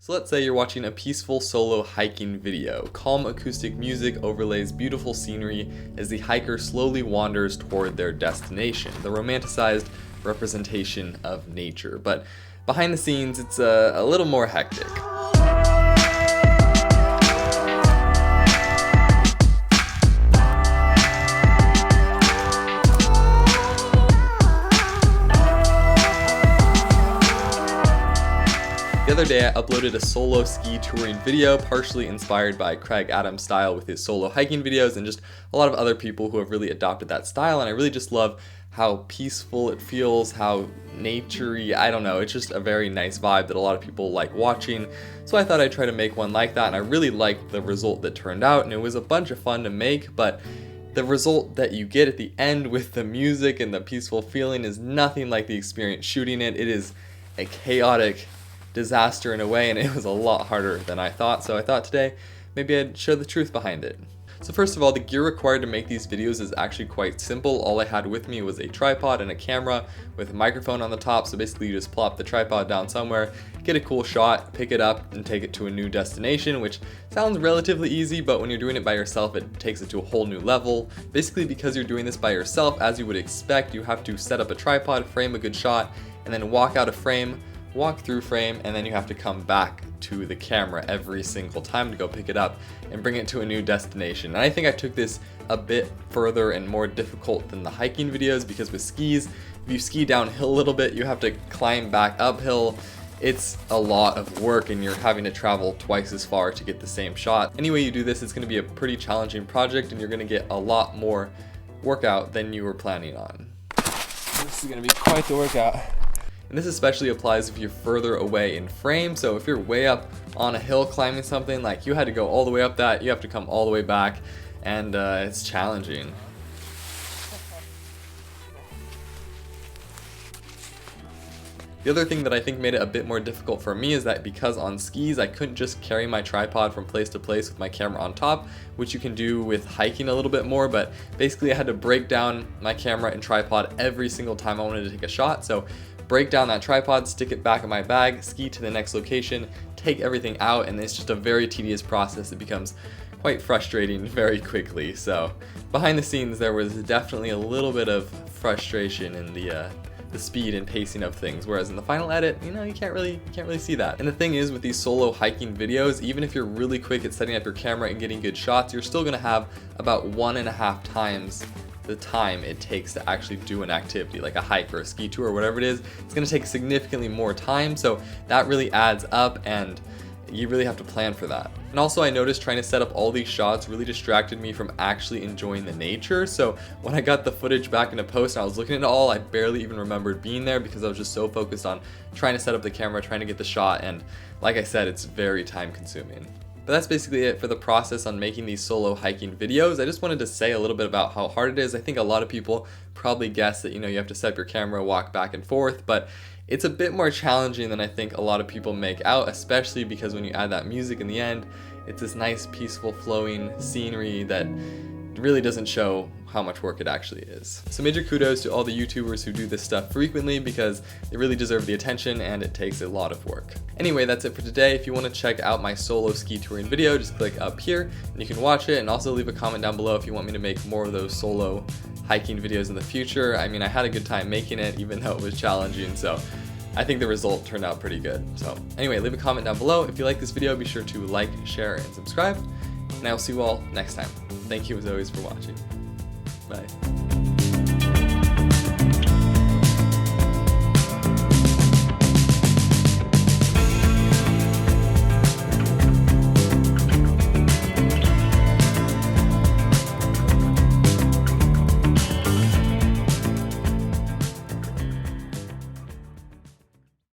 So let's say you're watching a peaceful solo hiking video. Calm acoustic music overlays beautiful scenery as the hiker slowly wanders toward their destination, the romanticized representation of nature. But behind the scenes, it's a little more hectic. The other day I uploaded a solo ski touring video, partially inspired by Craig Adams' style with his solo hiking videos and just a lot of other people who have really adopted that style, and I really just love how peaceful it feels, how naturey, I don't know, it's just a very nice vibe that a lot of people like watching. So I thought I'd try to make one like that, and I really liked the result that turned out, and it was a bunch of fun to make, but the result that you get at the end with the music and the peaceful feeling is nothing like the experience shooting it. It is a chaotic disaster in a way, and it was a lot harder than I thought, so I thought today maybe I'd show the truth behind it. So first of all, the gear required to make these videos is actually quite simple. All I had with me was a tripod and a camera with a microphone on the top, so basically you just plop the tripod down somewhere, get a cool shot, pick it up, and take it to a new destination, which sounds relatively easy, but when you're doing it by yourself, it takes it to a whole new level. Basically, because you're doing this by yourself, as you would expect, you have to set up a tripod, frame a good shot, and then walk out of frame, walk through frame, and then you have to come back to the camera every single time to go pick it up and bring it to a new destination. And I think I took this a bit further and more difficult than the hiking videos, because with skis, if you ski downhill a little bit, you have to climb back uphill. It's a lot of work and you're having to travel twice as far to get the same shot. Anyway you do this, it's going to be a pretty challenging project and you're going to get a lot more workout than you were planning on. This is going to be quite the workout. And this especially applies if you're further away in frame. So if you're way up on a hill climbing something, like you had to go all the way up that, you have to come all the way back, and it's challenging. The other thing that I think made it a bit more difficult for me is that because on skis I couldn't just carry my tripod from place to place with my camera on top, which you can do with hiking a little bit more, but basically I had to break down my camera and tripod every single time I wanted to take a shot. So break down that tripod, stick it back in my bag, ski to the next location, take everything out, and it's just a very tedious process. It becomes quite frustrating very quickly. So behind the scenes there was definitely a little bit of frustration in the speed and pacing of things, whereas in the final edit, you know, you can't really see that. And the thing is, with these solo hiking videos, even if you're really quick at setting up your camera and getting good shots, you're still gonna have about 1.5 times the time it takes to actually do an activity like a hike or a ski tour or whatever it is. It's gonna take significantly more time, so that really adds up and you really have to plan for that. And also I noticed trying to set up all these shots really distracted me from actually enjoying the nature. So when I got the footage back into post and I was looking at it all, I barely even remembered being there because I was just so focused on trying to set up the camera, trying to get the shot, and like I said, it's very time consuming. But that's basically it for the process on making these solo hiking videos. I just wanted to say a little bit about how hard it is. I think a lot of people probably guess that, you know, you have to set up your camera, walk back and forth, but it's a bit more challenging than I think a lot of people make out, especially because when you add that music in the end, it's this nice, peaceful, flowing scenery that really doesn't show how much work it actually is. So major kudos to all the YouTubers who do this stuff frequently, because they really deserve the attention and it takes a lot of work. Anyway, that's it for today. If you want to check out my solo ski touring video, just click up here and you can watch it, and also leave a comment down below if you want me to make more of those solo hiking videos in the future. I mean, I had a good time making it even though it was challenging, so I think the result turned out pretty good. So anyway, leave a comment down below. If you like this video, be sure to like, share, and subscribe, and I will see you all next time. Thank you as always for watching. Bye.